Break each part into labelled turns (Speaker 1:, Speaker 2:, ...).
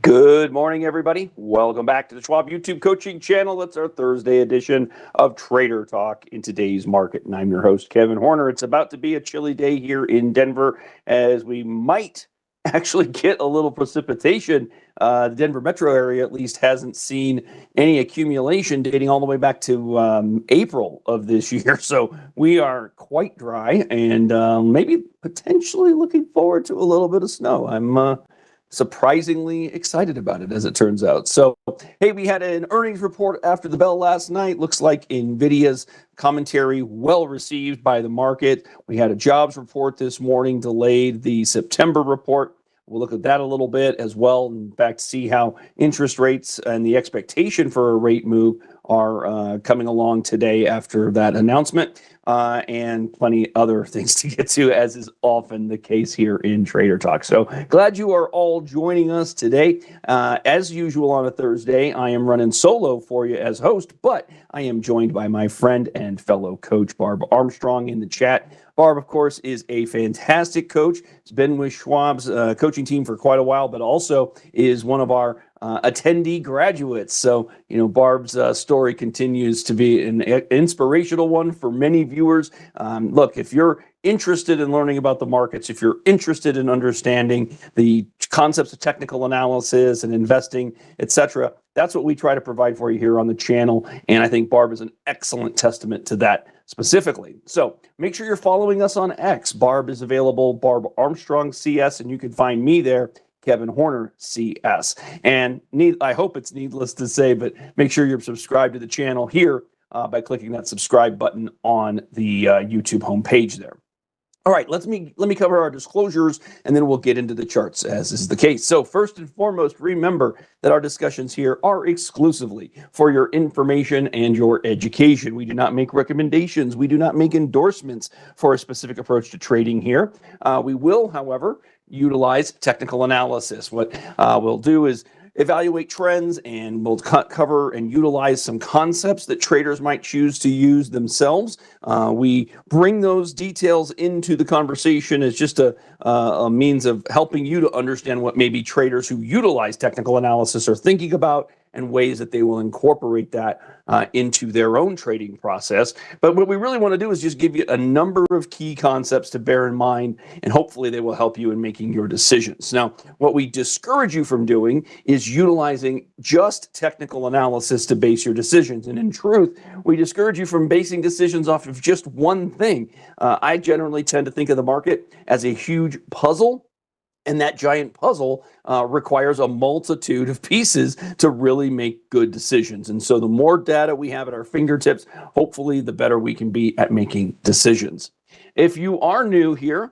Speaker 1: Good morning, everybody. Welcome back to the Schwab YouTube coaching channel. It's our Thursday edition of Trader Talk in today's market. And I'm your host, Kevin Horner. It's about to be a chilly day here in Denver as we might actually get a little precipitation. The Denver metro area at least hasn't seen any accumulation dating all the way back to April of this year. So we are quite dry and maybe potentially looking forward to a little bit of snow. I'm surprisingly excited about it, as it turns out. So, hey, we had an earnings report after the bell last night. Looks like NVIDIA's commentary well received by the market. We had a jobs report this morning, delayed the September report. We'll look at that a little bit as well. In fact, see how interest rates and the expectation for a rate move are coming along today after that announcement, and plenty other things to get to, as is often the case here in Trader Talk. So glad you are all joining us today. As usual on a Thursday, I am running solo for you as host, but I am joined by my friend and fellow coach, Barb Armstrong, in the chat. Barb, of course, is a fantastic coach. Has been with Schwab's coaching team for quite a while, but also is one of our attendee graduates. So, Barb's story continues to be an inspirational one for many viewers. Look, if you're interested in learning about the markets, if you're interested in understanding the concepts of technical analysis and investing, etc., that's what we try to provide for you here on the channel. And I think Barb is an excellent testament to that specifically. So make sure you're following us on X. Barb is available, Barb Armstrong CS, and you can find me there, Kevin Horner CS. And I hope it's needless to say, but make sure you're subscribed to the channel here by clicking that subscribe button on the YouTube homepage there. All right, let me cover our disclosures, and then we'll get into the charts, as is the case. So first and foremost, remember that our discussions here are exclusively for your information and your education. We do not make recommendations. We do not make endorsements for a specific approach to trading here. We will, however, utilize technical analysis. What we'll do is evaluate trends, and we'll cover and utilize some concepts that traders might choose to use themselves. We bring those details into the conversation as just a means of helping you to understand what maybe traders who utilize technical analysis are thinking about and ways that they will incorporate that into their own trading process. But what we really want to do is just give you a number of key concepts to bear in mind, and hopefully they will help you in making your decisions. Now, what we discourage you from doing is utilizing just technical analysis to base your decisions. And in truth, we discourage you from basing decisions off of just one thing. I generally tend to think of the market as a huge puzzle, and that giant puzzle requires a multitude of pieces to really make good decisions. And so the more data we have at our fingertips, hopefully the better we can be at making decisions. If you are new here,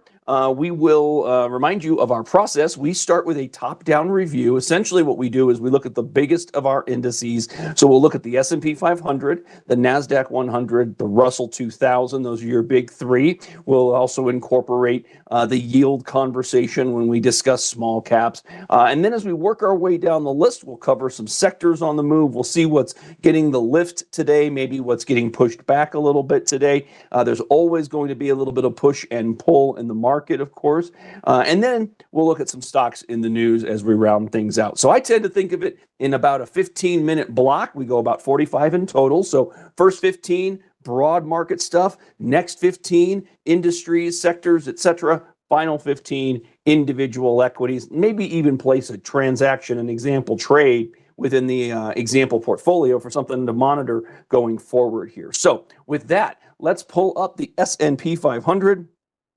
Speaker 1: we will remind you of our process. We start with a top-down review. Essentially what we do is we look at the biggest of our indices. So we'll look at the S&P 500, the NASDAQ 100, the Russell 2000. Those are your big three. We'll also incorporate the yield conversation when we discuss small caps. And then as we work our way down the list, we'll cover some sectors on the move. We'll see what's getting the lift today, maybe what's getting pushed back a little bit today. There's always going to be a little bit of push and pull in the market, of course. And then we'll look at some stocks in the news as we round things out. So I tend to think of it in about a 15-minute block. We go about 45 in total. So first 15, broad market stuff. Next 15, industries, sectors, etc. Final 15, individual equities. Maybe even place a transaction, an example trade within the example portfolio for something to monitor going forward here. So with that, let's pull up the S&P 500.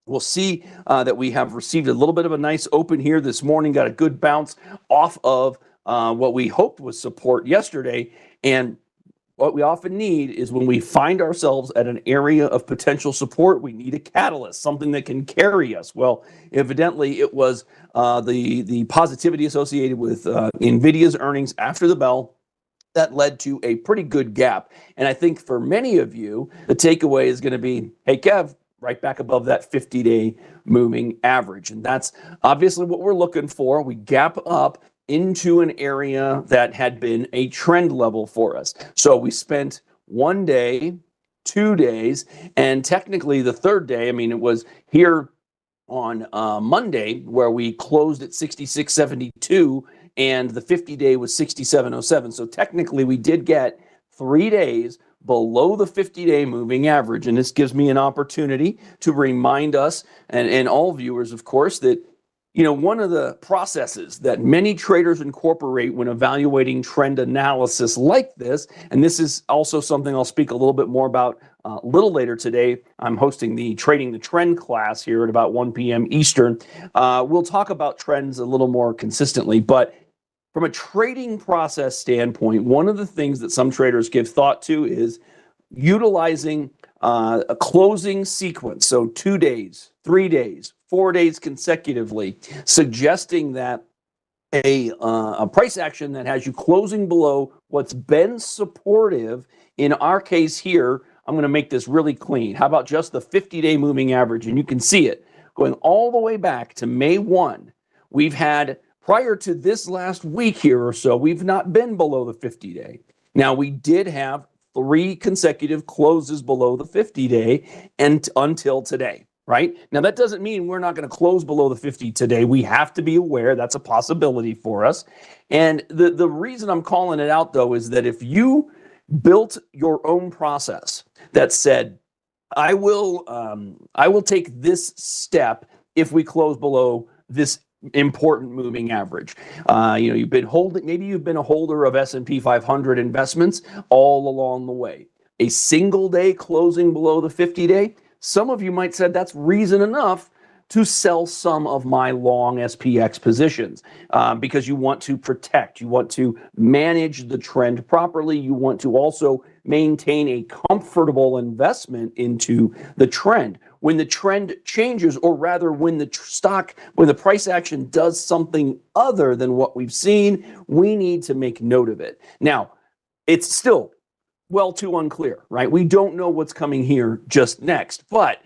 Speaker 1: We'll see that we have received a little bit of a nice open here this morning, got a good bounce off of what we hoped was support yesterday. And what we often need is when we find ourselves at an area of potential support, we need a catalyst, something that can carry us. Well, evidently it was the positivity associated with NVIDIA's earnings after the bell that led to a pretty good gap. And I think for many of you, the takeaway is going to be, hey, Kev, right back above that 50-day moving average. And that's obviously what we're looking for. We gap up into an area that had been a trend level for us. So we spent 1 day, 2 days, and technically the third day, I mean, it was here on Monday where we closed at 66.72 and the 50-day was 67.07. So technically we did get 3 days below the 50-day moving average. And this gives me an opportunity to remind us and all viewers, of course, that one of the processes that many traders incorporate when evaluating trend analysis like this, and this is also something I'll speak a little bit more about a little later today. I'm hosting the Trading the Trend class here at about 1 p.m. Eastern. We'll talk about trends a little more consistently, but from a trading process standpoint, one of the things that some traders give thought to is utilizing a closing sequence. So 2 days, 3 days, 4 days consecutively, suggesting that a price action that has you closing below what's been supportive. In our case here, I'm going to make this really clean. How about just the 50-day moving average? And you can see it going all the way back to May 1. We've had, prior to this last week here or so, we've not been below the 50-day. Now, we did have 3 consecutive closes below the 50-day and until today, right? Now, that doesn't mean we're not going to close below the 50 today. We have to be aware that's a possibility for us. And the reason I'm calling it out, though, is that if you built your own process that said, I will take this step if we close below this important moving average. You've been holding, maybe you've been a holder of S&P 500 investments all along the way. A single day closing below the 50-day, some of you might say that's reason enough to sell some of my long SPX positions because you want to protect, you want to manage the trend properly, you want to also maintain a comfortable investment into the trend. When the trend changes, or rather when the price action does something other than what we've seen, we need to make note of it. Now, it's still well too unclear, right? We don't know what's coming here just next, but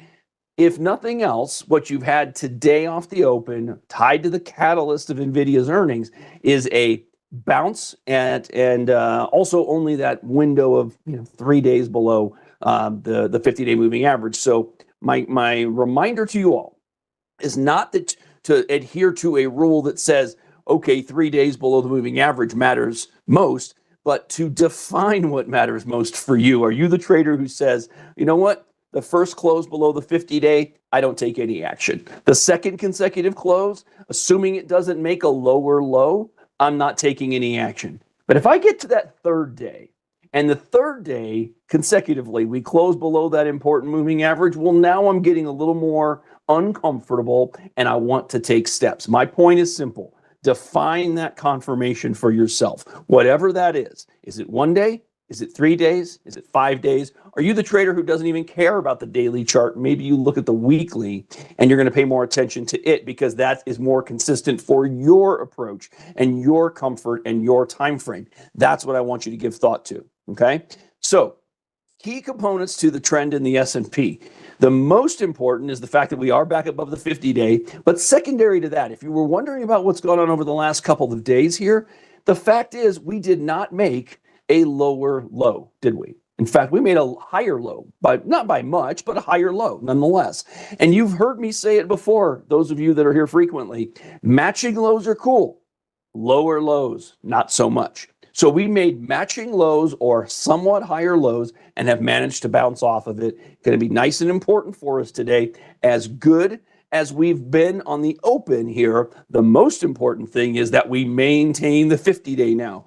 Speaker 1: if nothing else, what you've had today off the open, tied to the catalyst of NVIDIA's earnings, is a bounce and also only that window of 3 days below the 50-day moving average. So my reminder to you all is not that to adhere to a rule that says, okay, 3 days below the moving average matters most, but to define what matters most for you. Are you the trader who says, you know what? The first close below the 50-day, I don't take any action. The second consecutive close, assuming it doesn't make a lower low, I'm not taking any action. But if I get to that third day, and the third day consecutively, we close below that important moving average, well, now I'm getting a little more uncomfortable and I want to take steps. My point is simple. Define that confirmation for yourself. Whatever that is. Is it 1 day? Is it 3 days? Is it 5 days? Are you the trader who doesn't even care about the daily chart? Maybe you look at the weekly and you're going to pay more attention to it because that is more consistent for your approach and your comfort and your time frame. That's what I want you to give thought to, okay? So, key components to the trend in the S&P. The most important is the fact that we are back above the 50-day, but secondary to that, if you were wondering about what's going on over the last couple of days here, the fact is we did not make a lower low, did we? In fact, we made a higher low, not by much, but a higher low nonetheless. And you've heard me say it before, those of you that are here frequently, matching lows are cool, lower lows, not so much. So we made matching lows or somewhat higher lows and have managed to bounce off of it. Going to be nice and important for us today. As good as we've been on the open here, the most important thing is that we maintain the 50-day now.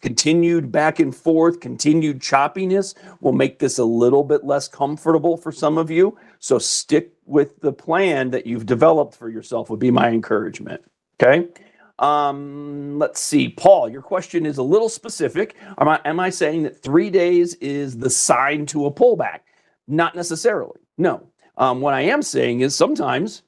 Speaker 1: Continued back and forth, continued choppiness will make this a little bit less comfortable for some of you. So stick with the plan that you've developed for yourself would be my encouragement. Okay. Let's see. Paul, your question is a little specific. Am I saying that 3 days is the sign to a pullback? Not necessarily. No. What I am saying is sometimes,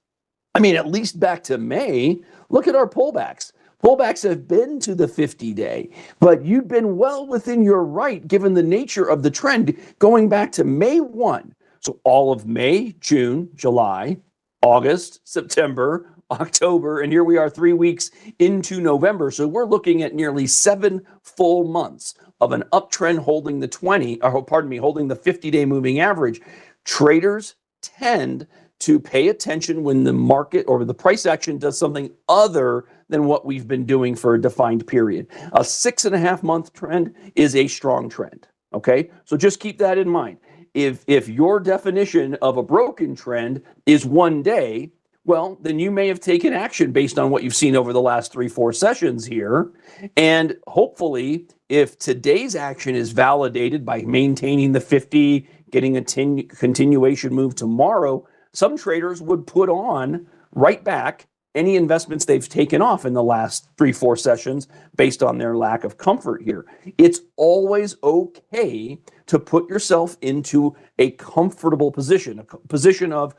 Speaker 1: at least back to May, look at our pullbacks. Pullbacks have been to the 50-day, but you've been well within your right given the nature of the trend going back to May 1. So all of May, June, July, August, September, October, and here we are 3 weeks into November. So we're looking at nearly 7 full months of an uptrend holding the 50-day moving average. Traders tend to pay attention when the market or the price action does something other than what we've been doing for a defined period. A 6.5 month trend is a strong trend. Okay, so just keep that in mind. If your definition of a broken trend is 1 day, well, then you may have taken action based on what you've seen over the last 3-4 sessions here. And hopefully, if today's action is validated by maintaining the 50, getting a continuation move tomorrow, some traders would put on right back any investments they've taken off in the last 3-4 sessions based on their lack of comfort here. It's always okay to put yourself into a comfortable position, a position of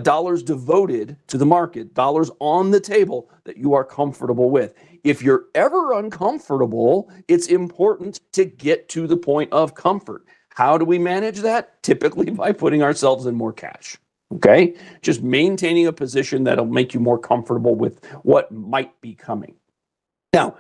Speaker 1: dollars devoted to the market, dollars on the table that you are comfortable with. If you're ever uncomfortable, it's important to get to the point of comfort. How do we manage that? Typically by putting ourselves in more cash. Okay, just maintaining a position that'll make you more comfortable with what might be coming. Now,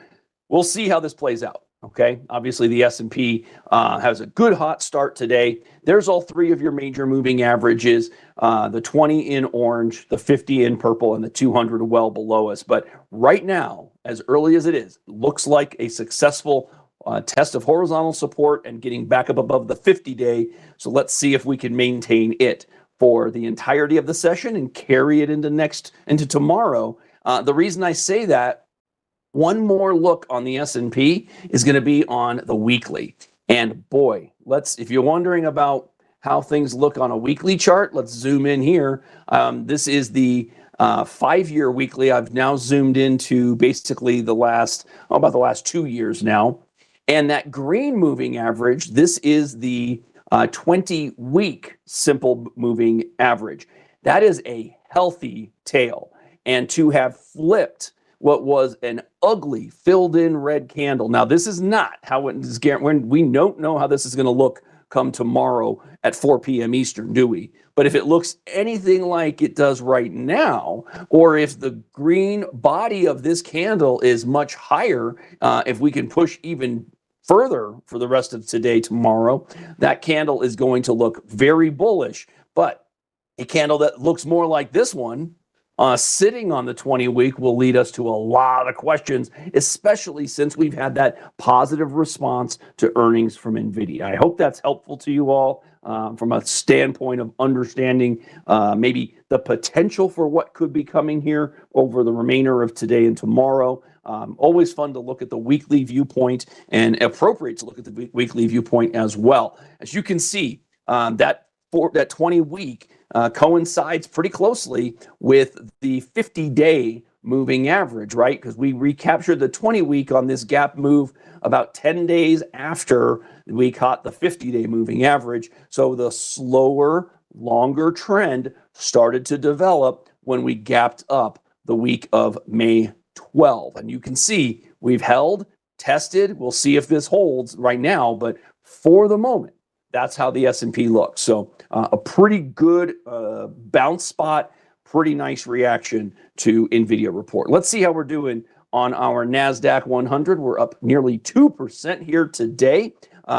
Speaker 1: we'll see how this plays out. Okay, obviously the S&P has a good hot start today. There's all three of your major moving averages, the 20 in orange, the 50 in purple, and the 200 well below us. But right now, as early as it is, looks like a successful test of horizontal support and getting back up above the 50-day. So let's see if we can maintain it for the entirety of the session and carry it into tomorrow. The reason I say that, one more look on the S&P is going to be on the weekly. And boy, if you're wondering about how things look on a weekly chart, let's zoom in here. This is the 5-year weekly. I've now zoomed into basically about the last 2 years now. And that green moving average, this is the 20-week simple moving average. That is a healthy tail. And to have flipped what was an ugly filled in red candle. Now, this is not how it is guaranteed. We don't know how this is going to look come tomorrow at 4 p.m. Eastern, do we? But if it looks anything like it does right now, or if the green body of this candle is much higher, if we can push even further for the rest of today, tomorrow, that candle is going to look very bullish. But a candle that looks more like this one, sitting on the 20-week, will lead us to a lot of questions, especially since we've had that positive response to earnings from NVIDIA. I hope that's helpful to you all from a standpoint of understanding maybe the potential for what could be coming here over the remainder of today and tomorrow. Always fun to look at the weekly viewpoint and appropriate to look at the weekly viewpoint as well. As you can see, that 20-week coincides pretty closely with the 50-day moving average, right? Because we recaptured the 20-week on this gap move about 10 days after we caught the 50-day moving average. So the slower, longer trend started to develop when we gapped up the week of May 12. And you can see we've held, tested. We'll see if this holds right now, but for the moment, that's how the S&P looks. So a pretty good bounce spot, pretty nice reaction to NVIDIA report. Let's see how we're doing on our NASDAQ 100. We're up nearly 2% here today.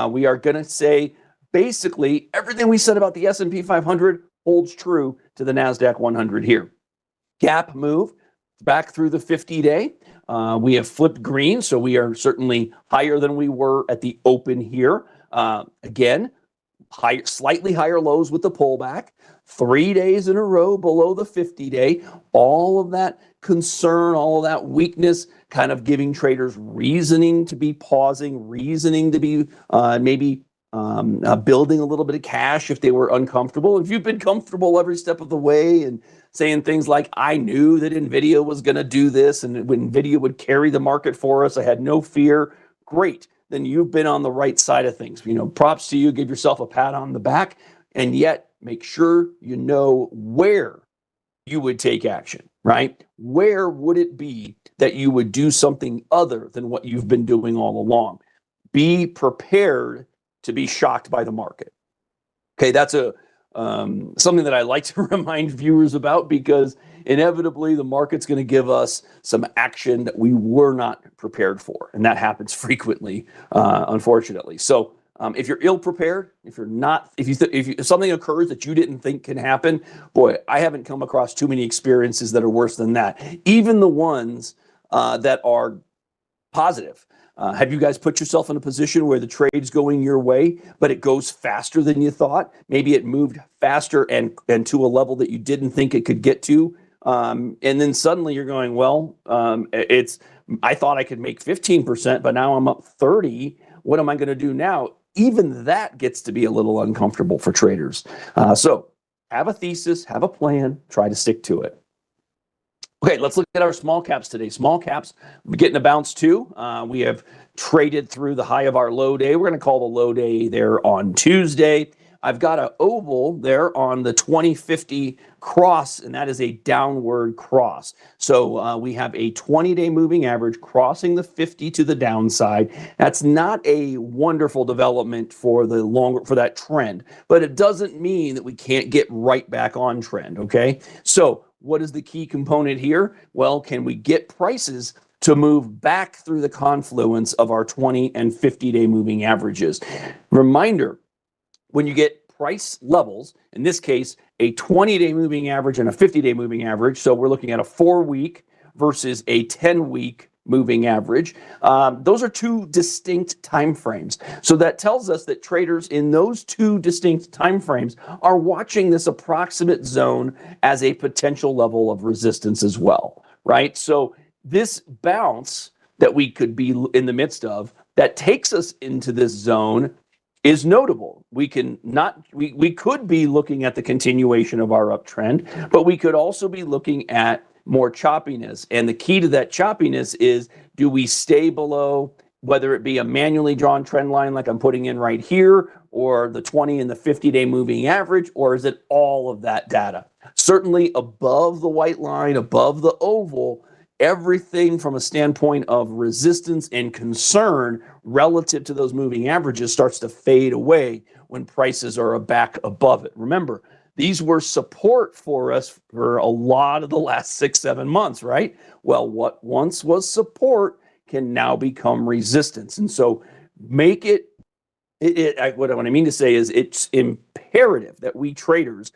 Speaker 1: We are going to say basically everything we said about the S&P 500 holds true to the NASDAQ 100 here. Gap move back through the 50-day. We have flipped green, so we are certainly higher than we were at the open here. Again, slightly higher lows with the pullback, 3 days in a row below the 50-day. All of that concern, all of that weakness, kind of giving traders reasoning to be pausing, reasoning to be maybe building a little bit of cash if they were uncomfortable. If you've been comfortable every step of the way and saying things like, I knew that NVIDIA was going to do this and when NVIDIA would carry the market for us, I had no fear. Great. Then you've been on the right side of things. Props to you. Give yourself a pat on the back, and yet make sure you know where you would take action, right? Where would it be that you would do something other than what you've been doing all along? Be prepared to be shocked by the market. Okay, that's something that I like to remind viewers about, because inevitably the market's going to give us some action that we were not prepared for, and that happens frequently, unfortunately. So If you're ill prepared, if you're not, if something occurs that you didn't think can happen, boy, I haven't come across too many experiences that are worse than that. Even the ones that are positive. Have you guys put yourself in a position where the trade's going your way, but it goes faster than you thought? Maybe it moved faster and to a level that you didn't think it could get to. And then suddenly you're going, well, I thought I could make 15%, but now I'm up 30. What am I going to do now? Even that gets to be a little uncomfortable for traders. So have a thesis, have a plan, try to stick to it. Okay, let's look at our small caps today. Small caps getting a bounce too. We have traded through the high of our low day. We're going to call the low day there on Tuesday. I've got an oval there on the 2050 cross, and that is a downward cross. So we have a 20-day moving average crossing the 50 to the downside. That's not a wonderful development for that trend, but it doesn't mean that we can't get right back on trend, okay? So what is the key component here? Well, can we get prices to move back through the confluence of our 20 and 50-day moving averages? Reminder, when you get price levels, in this case, a 20-day moving average and a 50-day moving average, so we're looking at a 4-week versus a 10-week moving average. Those are two distinct time frames. So that tells us that traders in those two distinct time frames are watching this approximate zone as a potential level of resistance as well, right? So this bounce that we could be in the midst of that takes us into this zone is notable. We could be looking at the continuation of our uptrend, but we could also be looking at more choppiness. And the key to that choppiness is, do we stay below, whether it be a manually drawn trend line like I'm putting in right here, or the 20 and the 50-day moving average, or is it all of that data? Certainly above the white line, above the oval, everything from a standpoint of resistance and concern relative to those moving averages starts to fade away when prices are back above it. Remember, these were support for us for a lot of the last 6-7 months, right? Well, what once was support can now become resistance. And so make what I mean to say is it's imperative that we traders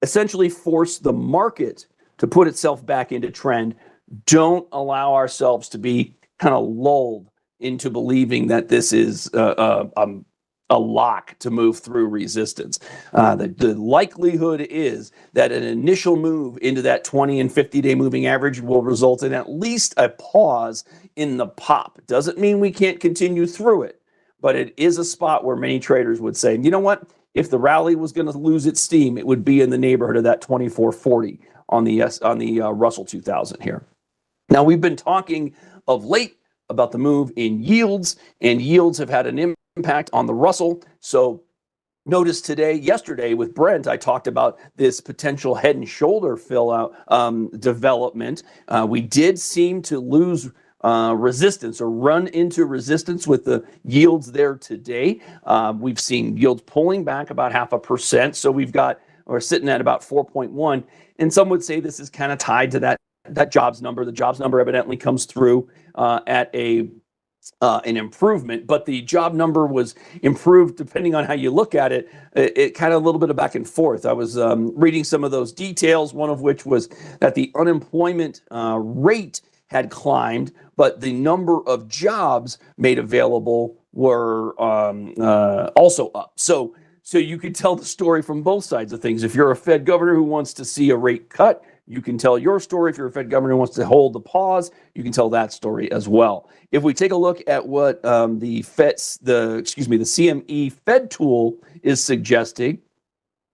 Speaker 1: essentially force the market to put itself back into trend. Don't allow ourselves to be kind of lulled into believing that this is a lock to move through resistance. The likelihood is that an initial move into that 20 and 50-day moving average will result in at least a pause in the pop. It doesn't mean we can't continue through it, but it is a spot where many traders would say, you know what? If the rally was going to lose its steam, it would be in the neighborhood of that 2440 on the Russell 2000 here. Now, we've been talking of late about the move in yields, and yields have had an impact on the Russell. So notice yesterday with Brent, I talked about this potential head and shoulder fill out development. We did seem to lose resistance or run into resistance with the yields there today. We've seen yields pulling back about 0.5%. So we're sitting at about 4.1. And some would say this is kind of tied to that jobs number. The jobs number evidently comes through at an improvement, but the job number was improved depending on how you look at it. It kind of a little bit of back and forth. I was reading some of those details, one of which was that the unemployment rate had climbed, but the number of jobs made available were also up. So you could tell the story from both sides of things. If you're a Fed governor who wants to see a rate cut, you can tell your story. If you're a Fed governor who wants to hold the pause, you can tell that story as well. If we take a look at what the CME Fed tool is suggesting,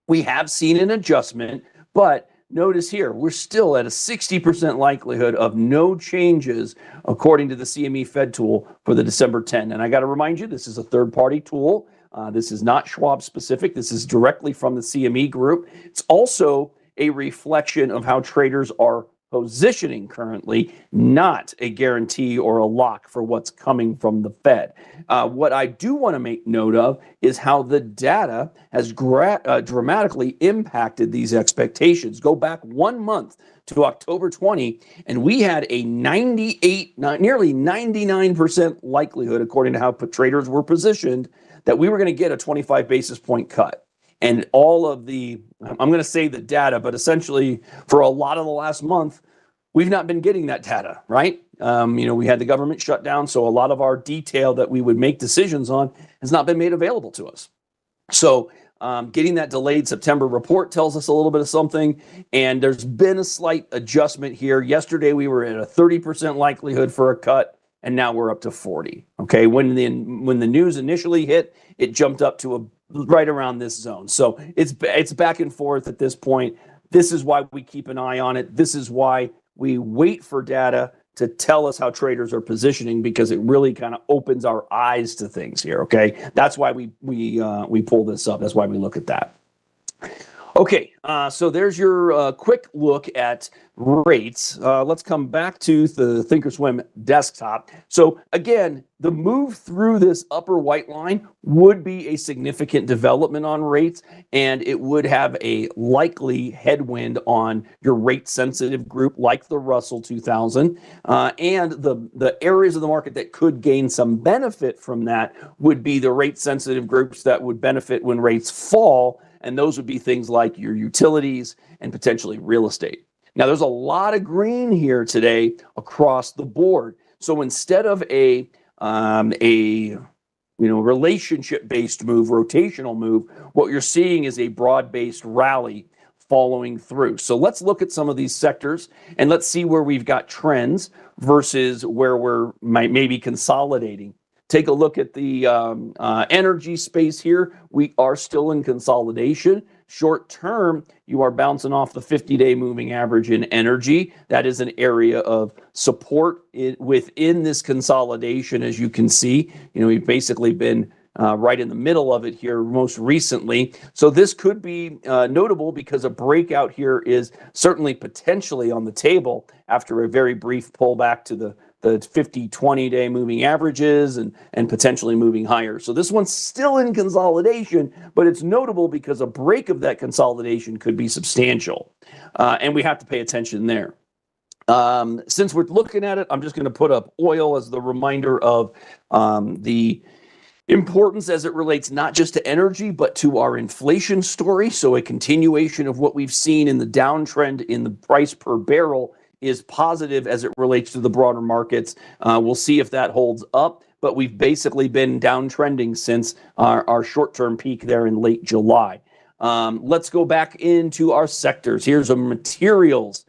Speaker 1: we have seen an adjustment, but notice here, we're still at a 60% likelihood of no changes according to the CME Fed tool for the December 10. And I got to remind you, this is a third-party tool. This is not Schwab specific. This is directly from the CME group. It's also a reflection of how traders are positioning currently, not a guarantee or a lock for what's coming from the Fed. What I do want to make note of is how the data has dramatically impacted these expectations. Go back 1 month to October 20, and we had a nearly 99% likelihood, according to how traders were positioned, that we were going to get a 25 basis point cut. And all of the, I'm going to say the data, but essentially for a lot of the last month, we've not been getting that data, right? We had the government shut down, so a lot of our detail that we would make decisions on has not been made available to us. So getting that delayed September report tells us a little bit of something, and there's been a slight adjustment here. Yesterday, we were at a 30% likelihood for a cut, and now we're up to 40. Okay, when the news initially hit, it jumped up to right around this zone. So it's back and forth at this point. This is why we keep an eye on it. This is why we wait for data to tell us how traders are positioning, because it really kind of opens our eyes to things here. Okay, that's why we pull this up. That's why we look at that. Okay, so there's your quick look at rates. Let's come back to the Thinkorswim desktop. So again, the move through this upper white line would be a significant development on rates, and it would have a likely headwind on your rate-sensitive group like the Russell 2000. And the areas of the market that could gain some benefit from that would be the rate-sensitive groups that would benefit when rates fall, and those would be things like your utilities and potentially real estate. Now, there's a lot of green here today across the board. So instead of a relationship-based move, rotational move, what you're seeing is a broad-based rally following through. So let's look at some of these sectors and let's see where we've got trends versus where we're maybe consolidating. Take a look at the energy space here. We are still in consolidation. Short term, you are bouncing off the 50-day moving average in energy. That is an area of support within this consolidation, as you can see. We've basically been right in the middle of it here most recently. So this could be notable because a breakout here is certainly potentially on the table after a very brief pullback to the 50, 20-day moving averages and potentially moving higher. So this one's still in consolidation, but it's notable because a break of that consolidation could be substantial. And we have to pay attention there. Since we're looking at it, I'm just going to put up oil as the reminder of the importance as it relates not just to energy, but to our inflation story. So a continuation of what we've seen in the downtrend in the price per barrel is positive as it relates to the broader markets. We'll see if that holds up, but we've basically been downtrending since our short-term peak there in late July. Let's go back into our sectors. Here's a materials.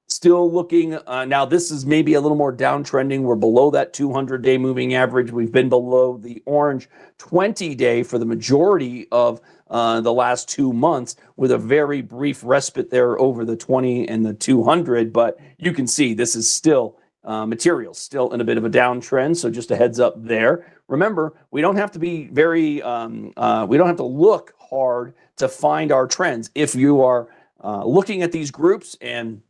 Speaker 1: Still looking, now this is maybe a little more downtrending. We're below that 200-day moving average. We've been below the orange 20-day for the majority of the last 2 months, with a very brief respite there over the 20 and the 200. But you can see this is still materials, still in a bit of a downtrend. So just a heads up there. Remember, we don't have to be very, we don't have to look hard to find our trends. If you are looking at these groups and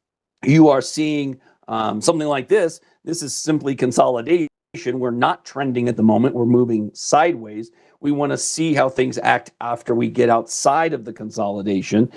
Speaker 1: you are seeing something like this, this is simply consolidation. We're not trending at the moment. We're moving sideways. We want to see how things act after we get outside of the consolidation.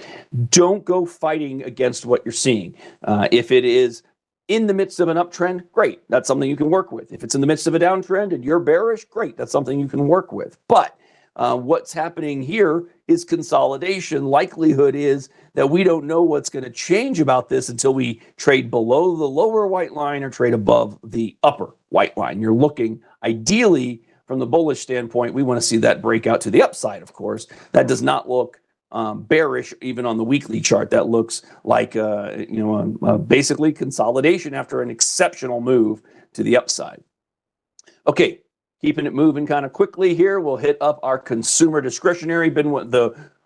Speaker 1: Don't go fighting against what you're seeing. If it is in the midst of an uptrend, great. That's something you can work with. If it's in the midst of a downtrend and you're bearish, great. That's something you can work with. But what's happening here is consolidation. Likelihood is that we don't know what's going to change about this until we trade below the lower white line or trade above the upper white line. You're looking, ideally, from the bullish standpoint, we want to see that breakout to the upside, of course. That does not look bearish even on the weekly chart. That looks like basically consolidation after an exceptional move to the upside. Okay. Keeping it moving kind of quickly here, we'll hit up our consumer discretionary. Been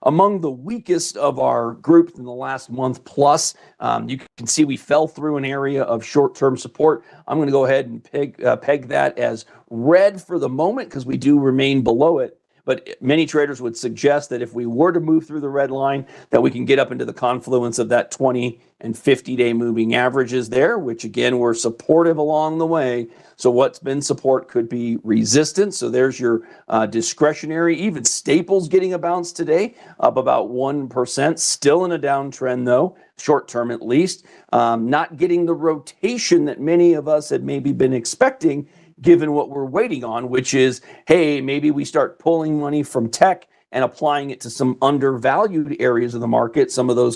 Speaker 1: among the weakest of our groups in the last month plus. You can see we fell through an area of short-term support. I'm going to go ahead and peg that as red for the moment because we do remain below it. But many traders would suggest that if we were to move through the red line, that we can get up into the confluence of that 20 and 50-day moving averages there, which again, were supportive along the way. So what's been support could be resistance. So there's your discretionary. Even Staples getting a bounce today, up about 1%. Still in a downtrend though, short term at least. Not getting the rotation that many of us had maybe been expecting, given what we're waiting on, which is, hey, maybe we start pulling money from tech and applying it to some undervalued areas of the market, some of those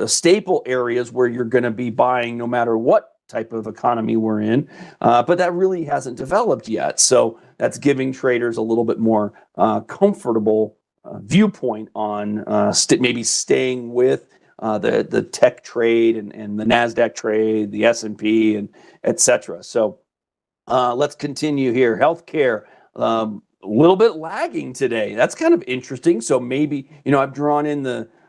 Speaker 1: staple areas where you're going to be buying no matter what type of economy we're in. But that really hasn't developed yet. So that's giving traders a little bit more comfortable viewpoint on maybe staying with the tech trade and the NASDAQ trade, the S&P, and et cetera. So let's continue here. Healthcare, a little bit lagging today. That's kind of interesting. So maybe,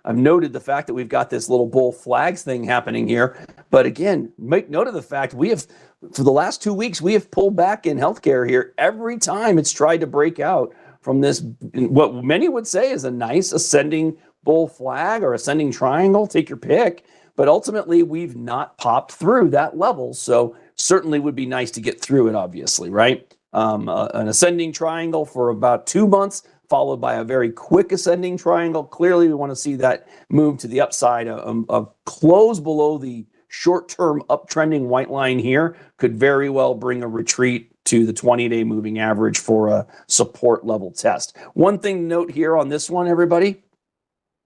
Speaker 1: I've noted the fact that we've got this little bull flags thing happening here. But again, make note of the fact for the last 2 weeks, we have pulled back in healthcare here every time it's tried to break out from this, what many would say is a nice ascending bull flag or ascending triangle, take your pick. But ultimately, we've not popped through that level. So certainly would be nice to get through it, obviously, right? An ascending triangle for about 2 months, followed by a very quick ascending triangle. Clearly, we want to see that move to the upside. A close below the short-term uptrending white line here could very well bring a retreat to the 20-day moving average for a support level test. One thing to note here on this one, everybody,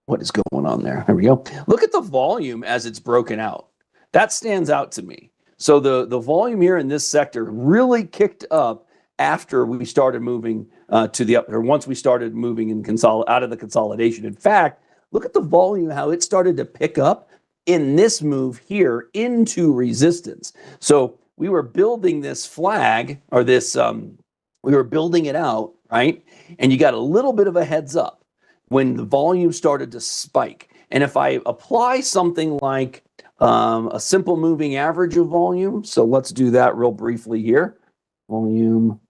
Speaker 1: what is going on there? There we go. Look at the volume as it's broken out. That stands out to me. So the volume here in this sector really kicked up after we started moving to the up, or once we started moving and out of the consolidation. In fact, look at the volume, how it started to pick up in this move here into resistance. So we were building this flag, or this, we were building it out, right? And you got a little bit of a heads up when the volume started to spike. And if I apply something like a simple moving average of volume, so let's do that real briefly here. Volume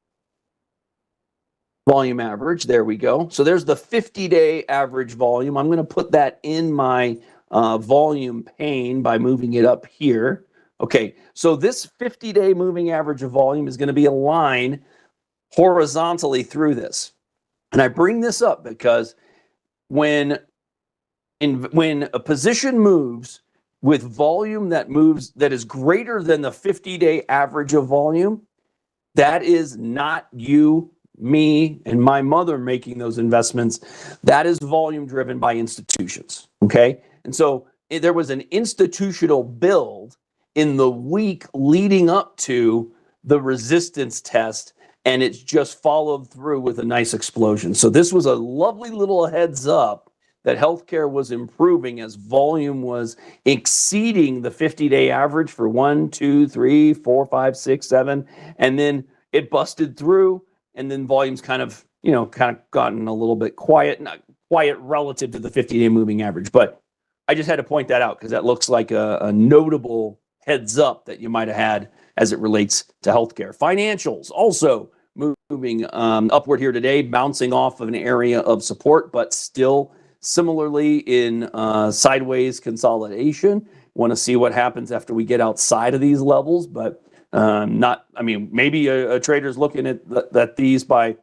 Speaker 1: average, there we go. So there's the 50-day average volume. I'm going to put that in my volume pane by moving it up here. Okay, so this 50-day moving average of volume is going to be a line horizontally through this. And I bring this up because when a position moves with volume that is greater than the 50-day average of volume, that is not you, me, and my mother making those investments. That is volume driven by institutions, okay? And so there was an institutional build in the week leading up to the resistance test, and it's just followed through with a nice explosion. So this was a lovely little heads up that healthcare was improving as volume was exceeding the 50-day average for 1, 2, 3, 4, 5, 6, 7, and then it busted through, and then volume's kind of gotten a little bit quiet, not quiet relative to the 50-day moving average. But I just had to point that out because that looks like a notable heads up that you might have had as it relates to healthcare. Financials also moving upward here today, bouncing off of an area of support, but still similarly in sideways consolidation. Want to see what happens after we get outside of these levels, but maybe a trader's looking at these by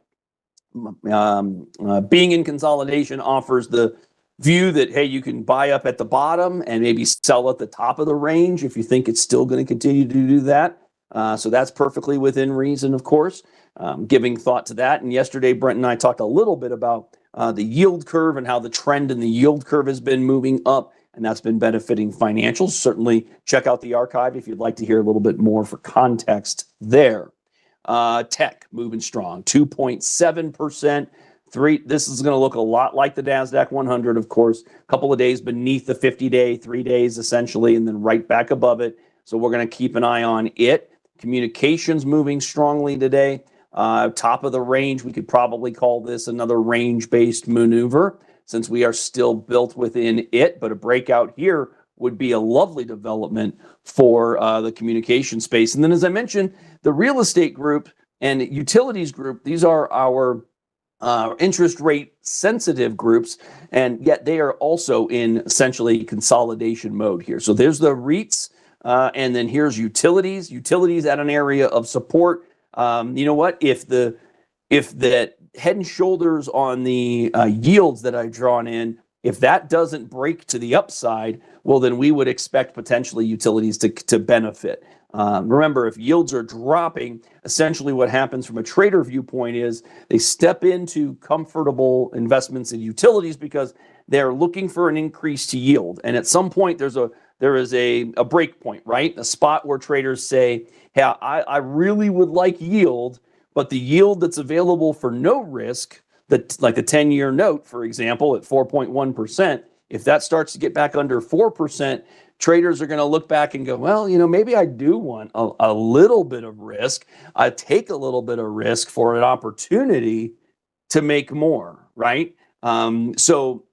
Speaker 1: being in consolidation offers the view that, hey, you can buy up at the bottom and maybe sell at the top of the range if you think it's still going to continue to do that. So that's perfectly within reason, of course, giving thought to that. And yesterday, Brent and I talked a little bit about the yield curve and how the trend in the yield curve has been moving up, and that's been benefiting financials. Certainly check out the archive if you'd like to hear a little bit more for context there. Tech moving strong, 2.7%. This is going to look a lot like the NASDAQ 100, of course. A couple of days beneath the 50-day, 3 days essentially, and then right back above it. So we're going to keep an eye on it. Communications moving strongly today. Top of the range, we could probably call this another range-based maneuver since we are still built within it. But a breakout here would be a lovely development for the communication space. And then, as I mentioned, the real estate group and utilities group, these are our interest rate sensitive groups, and yet they are also in essentially consolidation mode here. So there's the REITs, and then here's utilities at an area of support. You know what? If the head and shoulders on the yields that I've drawn in, If that doesn't break to the upside, well, then we would expect potentially utilities to benefit. Remember, if yields are dropping, essentially what happens from a trader viewpoint is they step into comfortable investments in utilities because they're looking for an increase to yield. And at some point, there is a break point, right? A spot where traders say, hey, I really would like yield, but the yield that's available for no risk, like the 10-year note, for example, at 4.1%, if that starts to get back under 4%, traders are going to look back and go, well, maybe I do want a little bit of risk. I take a little bit of risk for an opportunity to make more, right? So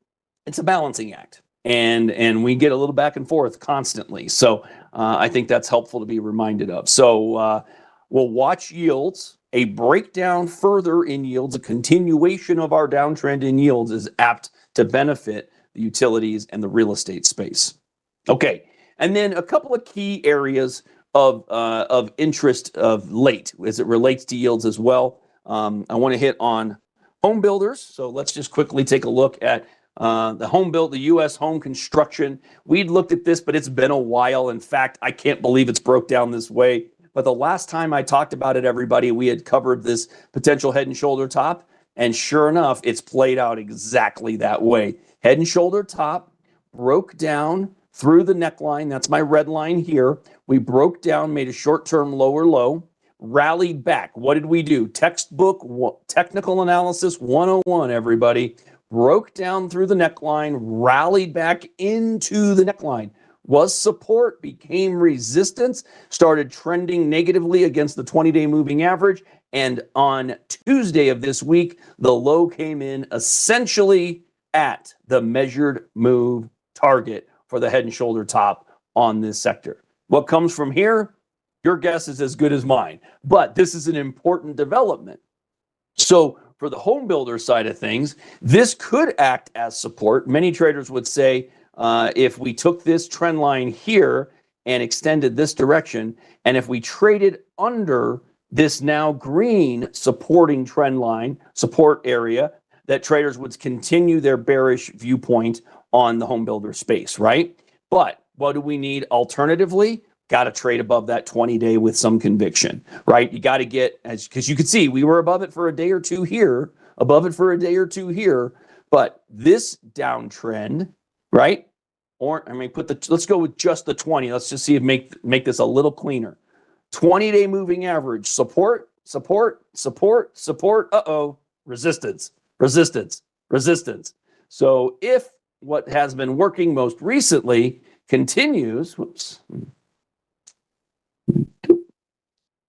Speaker 1: it's a balancing act, and we get a little back and forth constantly. So I think that's helpful to be reminded of. So we'll watch yields. A breakdown further in yields, a continuation of our downtrend in yields is apt to benefit the utilities and the real estate space. Okay, and then a couple of key areas of interest of late as it relates to yields as well. I want to hit on home builders. So let's just quickly take a look at the U.S. home construction. We'd looked at this, but it's been a while. In fact, I can't believe it's broke down this way. But the last time I talked about it, everybody, we had covered this potential head and shoulder top. And sure enough, it's played out exactly that way. Head and shoulder top broke down through the neckline. That's my red line here. We broke down, made a short-term lower low, rallied back. What did we do? Textbook technical analysis 101, everybody. Broke down through the neckline, rallied back into the neckline. Was support, became resistance, started trending negatively against the 20-day moving average. And on Tuesday of this week, the low came in essentially at the measured move target for the head and shoulder top on this sector. What comes from here? Your guess is as good as mine. But this is an important development. So for the home builder side of things, this could act as support. Many traders would say, if we took this trend line here and extended this direction, and if we traded under this now green supporting trend line, support area, that traders would continue their bearish viewpoint on the home builder space, right? But what do we need alternatively? Got to trade above that 20-day with some conviction, right? You got to get, because you could see we were above it for a day or two here, but this downtrend, right? Or let's go with just the 20. Let's just see if make this a little cleaner. 20-day moving average, support. Uh-oh, resistance. So if what has been working most recently continues,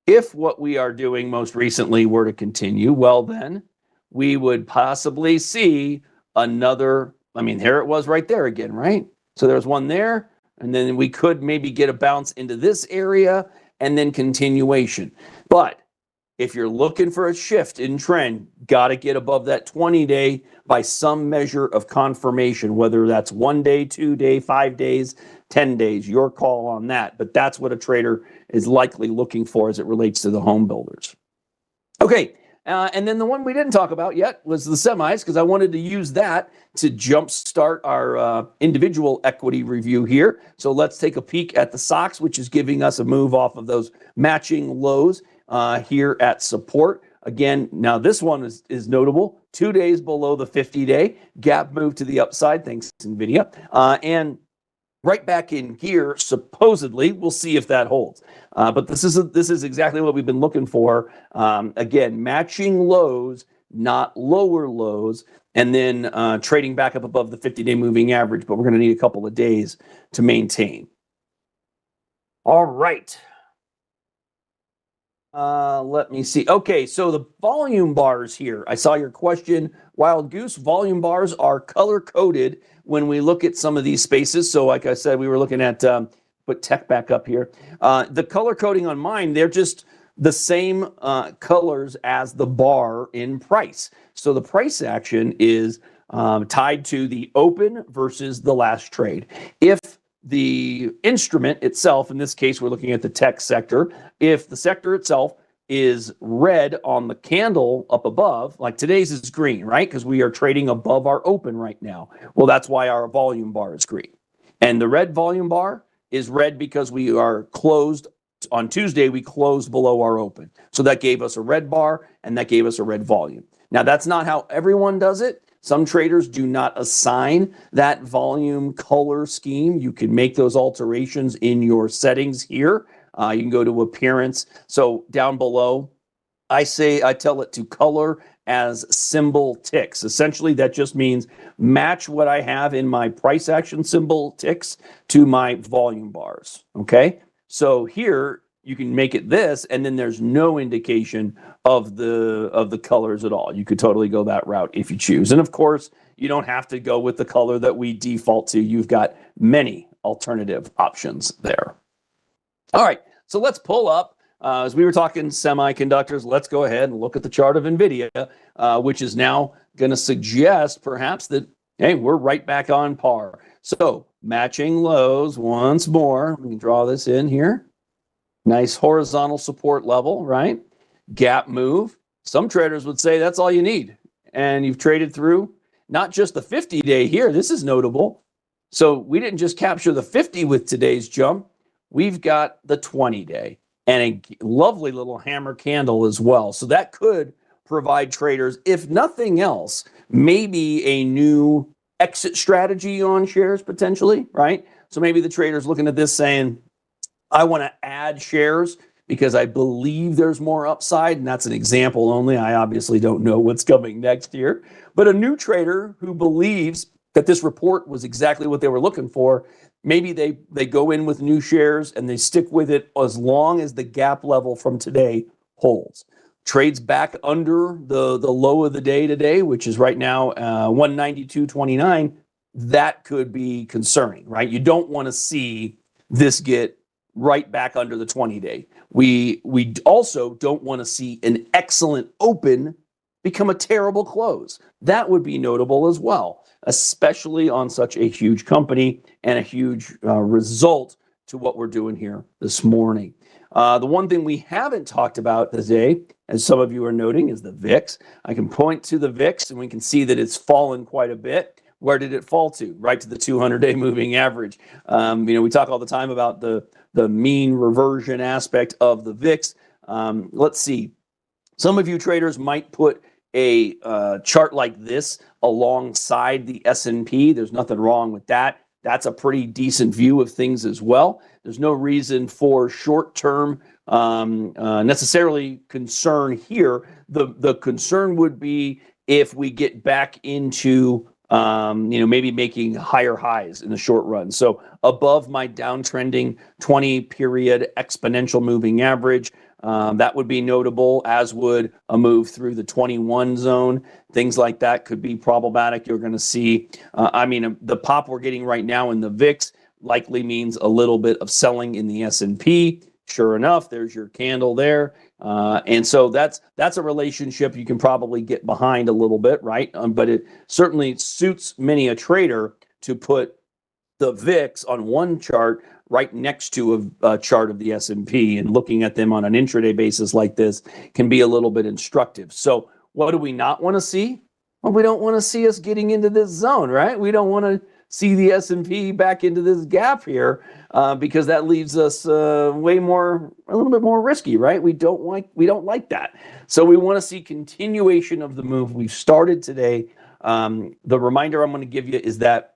Speaker 1: if what we are doing most recently were to continue, well then we would possibly see another, here it was right there again, right? So there's one there, and then we could maybe get a bounce into this area and then continuation. But if you're looking for a shift in trend, got to get above that 20-day by some measure of confirmation, whether that's 1 day, 2 day, 5 days, 10 days, your call on that. But that's what a trader is likely looking for as it relates to the home builders. Okay. And then the one we didn't talk about yet was the semis, because I wanted to use that to jumpstart our individual equity review here. So let's take a peek at the SOX, which is giving us a move off of those matching lows here at support. Again, now this one is notable. 2 days below the 50-day. Gap move to the upside, thanks to NVIDIA. And right back in gear, supposedly. We'll see if that holds. But this is exactly what we've been looking for. Again, matching lows, not lower lows, and then trading back up above the 50-day moving average. But we're going to need a couple of days to maintain. All right. Let me see. Okay, so the volume bars here. I saw your question. Wild Goose, volume bars are color-coded when we look at some of these spaces. So like I said, we were looking at, put tech back up here. The color coding on mine, they're just the same colors as the bar in price. So the price action is tied to the open versus the last trade. If the instrument itself, in this case, we're looking at the tech sector, if the sector itself is red on the candle up above, like today's is green, right? Because we are trading above our open right now. Well, that's why our volume bar is green. And the red volume bar is red because we are closed on Tuesday, we closed below our open. So that gave us a red bar and that gave us a red volume. Now, that's not how everyone does it. Some traders do not assign that volume color scheme. You can make those alterations in your settings here. You can go to appearance. So down below, I tell it to color as symbol ticks. Essentially, that just means match what I have in my price action symbol ticks to my volume bars. Okay. So here you can make it this, and then there's no indication of the colors at all. You could totally go that route if you choose. And of course, you don't have to go with the color that we default to. You've got many alternative options there. All right, so let's pull up. As we were talking semiconductors, let's go ahead and look at the chart of NVIDIA, which is now going to suggest perhaps that, hey, we're right back on par. So matching lows once more. Let me draw this in here. Nice horizontal support level, right? Gap move. Some traders would say that's all you need. And you've traded through not just the 50-day here. This is notable. So we didn't just capture the 50 with today's jump. We've got the 20-day and a lovely little hammer candle as well. So that could provide traders, if nothing else, maybe a new exit strategy on shares potentially, right? So maybe the trader's looking at this saying, I want to add shares because I believe there's more upside, and that's an example only. I obviously don't know what's coming next here. But a new trader who believes that this report was exactly what they were looking for, maybe they go in with new shares and they stick with it as long as the gap level from today holds. Trades back under the low of the day today, which is right now 192.29. That could be concerning, right? You don't want to see this get right back under the 20-day. We also don't want to see an excellent open become a terrible close. That would be notable as well, especially on such a huge company and a huge result to what we're doing here this morning. The one thing we haven't talked about today, as some of you are noting, is the VIX. I can point to the VIX and we can see that it's fallen quite a bit. Where did it fall to? Right to the 200-day moving average. We talk all the time about the mean reversion aspect of the VIX. Let's see. Some of you traders might put a chart like this alongside the S&P. There's nothing wrong with that. That's a pretty decent view of things as well. There's no reason for short-term necessarily concern here. The concern would be if we get back into maybe making higher highs in the short run. So above my downtrending 20-period exponential moving average, that would be notable, as would a move through the 21 zone. Things like that could be problematic. You're going to see, the pop we're getting right now in the VIX likely means a little bit of selling in the S&P. Sure enough, there's your candle there. And so that's a relationship you can probably get behind a little bit, right? But it certainly suits many a trader to put the VIX on one chart right next to a chart of the S&P, and looking at them on an intraday basis like this can be a little bit instructive. So what do we not want to see? Well, we don't want to see us getting into this zone, right? We don't want to see the S&P back into this gap here because that leaves us a little bit more risky, right? We don't like that. So we want to see continuation of the move we've started today. The reminder I'm going to give you is that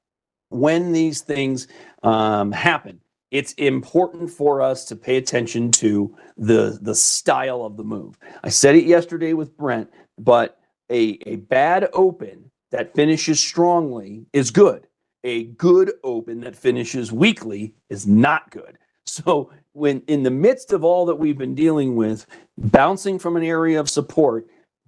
Speaker 1: when these things happen, it's important for us to pay attention to the style of the move. I said it yesterday with Brent, but a bad open that finishes strongly is good. A good open that finishes weakly is not good. So when in the midst of all that we've been dealing with, bouncing from an area of support,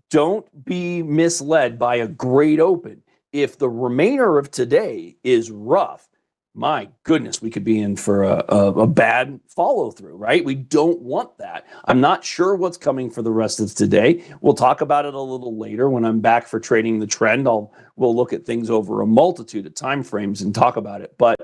Speaker 1: don't be misled by a great open. If the remainder of today is rough, my goodness, we could be in for a bad follow through, right? We don't want that. I'm not sure what's coming for the rest of today. We'll talk about it a little later when I'm back for trading the trend. We'll look at things over a multitude of time frames and talk about it. But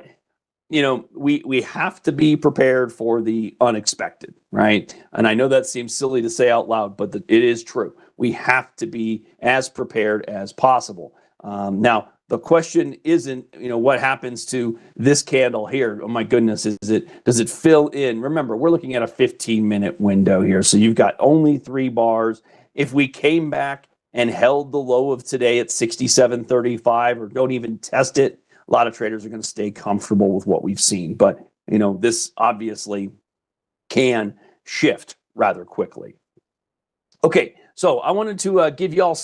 Speaker 1: we have to be prepared for the unexpected, right? And I know that seems silly to say out loud, but it is true. We have to be as prepared as possible. Now, the question isn't, what happens to this candle here? Oh my goodness, does it fill in? Remember, we're looking at a 15-minute window here, so you've got only 3 bars. If we came back and held the low of today at 67.35, or don't even test it, a lot of traders are going to stay comfortable with what we've seen. But, this obviously can shift rather quickly. Okay, so I wanted to give you all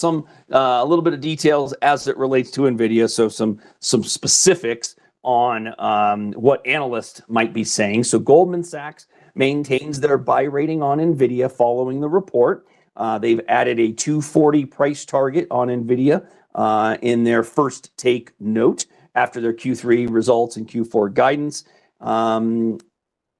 Speaker 1: a little bit of details as it relates to NVIDIA. So some specifics on what analysts might be saying. So Goldman Sachs maintains their buy rating on NVIDIA following the report. They've added a 240 price target on NVIDIA in their first take note after their Q3 results and Q4 guidance.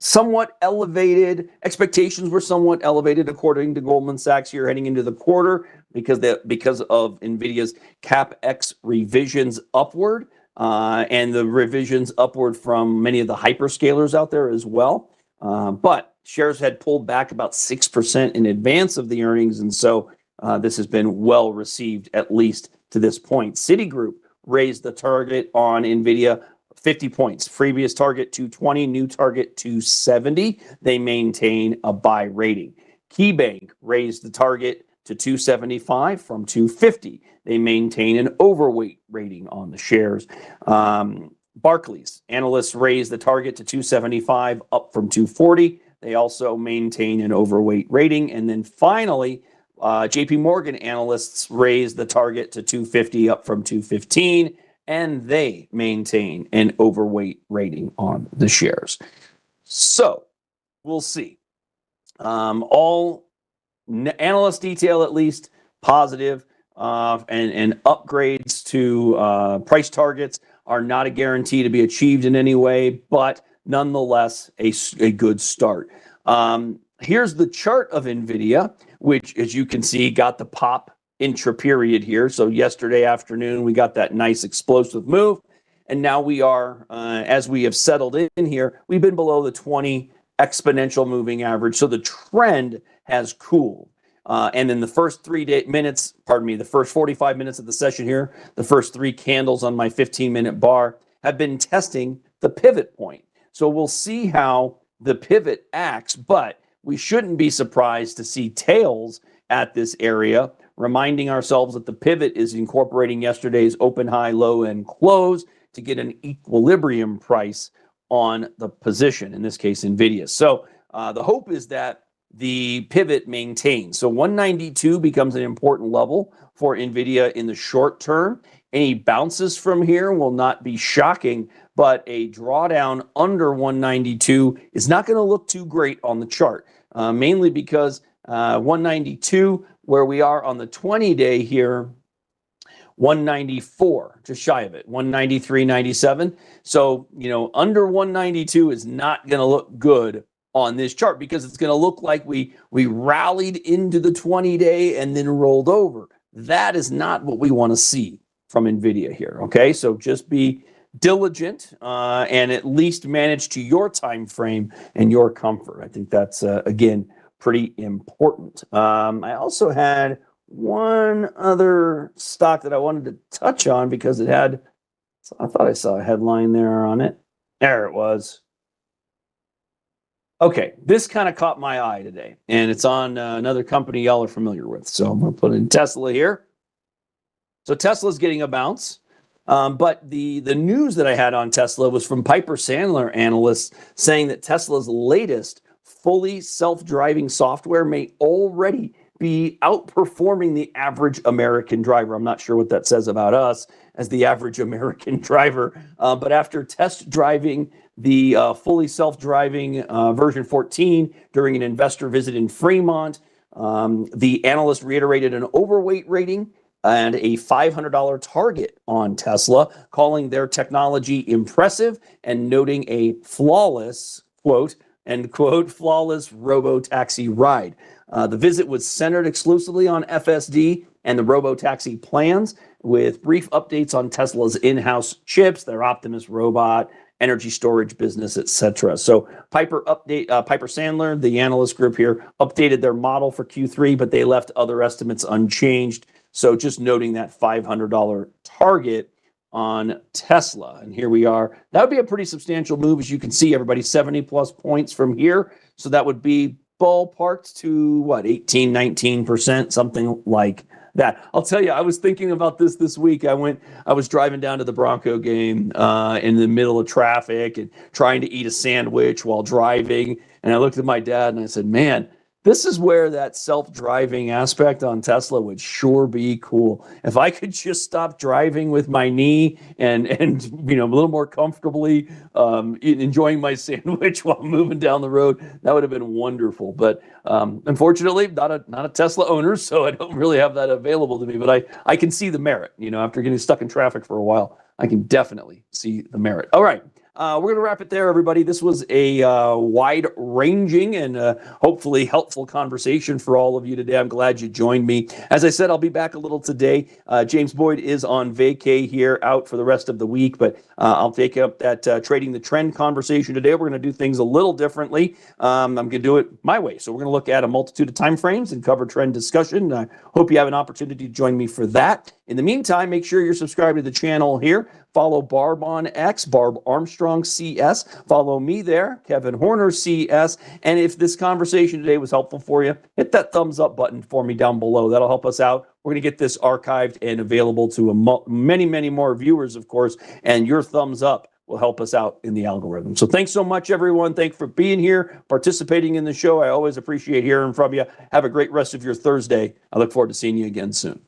Speaker 1: Somewhat elevated expectations were somewhat elevated according to Goldman Sachs here heading into the quarter because of NVIDIA's CapEx revisions upward and the revisions upward from many of the hyperscalers out there as well. But shares had pulled back about 6% in advance of the earnings, and so this has been well received at least to this point. Citigroup raised the target on NVIDIA 50 points. Previous target 220, new target 270. They maintain a buy rating. KeyBank raised the target to 275 from 250. They maintain an overweight rating on the shares. Barclays, analysts raised the target to 275 up from 240. They also maintain an overweight rating. And then finally, JP Morgan analysts raised the target to 250 up from 215. And they maintain an overweight rating on the shares. So we'll see. All analyst detail, at least, positive, and upgrades to price targets are not a guarantee to be achieved in any way, but nonetheless, a good start. Here's the chart of NVIDIA, which, as you can see, got the pop intra-period here. So yesterday afternoon, we got that nice explosive move. And now we are, as we have settled in here, we've been below the 20 exponential moving average. So the trend has cooled. And in the first the first 45 minutes of the session here, the first 3 candles on my 15-minute bar have been testing the pivot point. So we'll see how the pivot acts, but we shouldn't be surprised to see tails at this area, reminding ourselves that the pivot is incorporating yesterday's open, high, low, and close to get an equilibrium price on the position, in this case, NVIDIA. So the hope is that the pivot maintains. So 192 becomes an important level for NVIDIA in the short term. Any bounces from here will not be shocking, but a drawdown under 192 is not going to look too great on the chart, mainly because 192, where we are on the 20-day here, 194, just shy of it, 193.97. So, under 192 is not going to look good on this chart because it's going to look like we rallied into the 20-day and then rolled over. That is not what we want to see from NVIDIA here, okay? So just be diligent and at least manage to your time frame and your comfort. I think that's, again, pretty important. I also had one other stock that I wanted to touch on because I thought I saw a headline there on it. There it was. Okay, this kind of caught my eye today, and it's on another company y'all are familiar with. So I'm going to put in Tesla here. So Tesla's getting a bounce. But the news that I had on Tesla was from Piper Sandler analysts saying that Tesla's latest fully self-driving software may already be outperforming the average American driver. I'm not sure what that says about us as the average American driver, but after test driving the fully self-driving version 14 during an investor visit in Fremont, the analyst reiterated an overweight rating and a $500 target on Tesla, calling their technology impressive and noting a flawless, quote, end quote, flawless robo-taxi ride. The visit was centered exclusively on FSD and the robo-taxi plans, with brief updates on Tesla's in-house chips, their Optimus robot, energy storage business, etc. So Piper Sandler, the analyst group here, updated their model for Q3, but they left other estimates unchanged. So just noting that $500 target on Tesla. And here we are. That would be a pretty substantial move. As you can see, everybody, 70 plus points from here. So that would be ballparked to what, 18, 19%, something like that. I'll tell you, I was thinking about this week. I was driving down to the Bronco game in the middle of traffic and trying to eat a sandwich while driving. And I looked at my dad and I said, man, this is where that self-driving aspect on Tesla would sure be cool. If I could just stop driving with my knee and a little more comfortably enjoying my sandwich while moving down the road, that would have been wonderful. But unfortunately, not a Tesla owner, so I don't really have that available to me. But I can see the merit. After getting stuck in traffic for a while, I can definitely see the merit. All right. We're going to wrap it there, everybody. This was a wide-ranging and hopefully helpful conversation for all of you today. I'm glad you joined me. As I said, I'll be back a little today. James Boyd is on vacay here, out for the rest of the week, but I'll take up that Trading the Trend conversation today. We're going to do things a little differently. I'm going to do it my way. So we're going to look at a multitude of time frames and cover trend discussion. I hope you have an opportunity to join me for that. In the meantime, make sure you're subscribed to the channel here. Follow Barb on X, Barb Armstrong CS. Follow me there, Kevin Horner CS. And if this conversation today was helpful for you, hit that thumbs up button for me down below. That'll help us out. We're going to get this archived and available to many, many more viewers, of course. And your thumbs up will help us out in the algorithm. So thanks so much, everyone. Thanks for being here, participating in the show. I always appreciate hearing from you. Have a great rest of your Thursday. I look forward to seeing you again soon.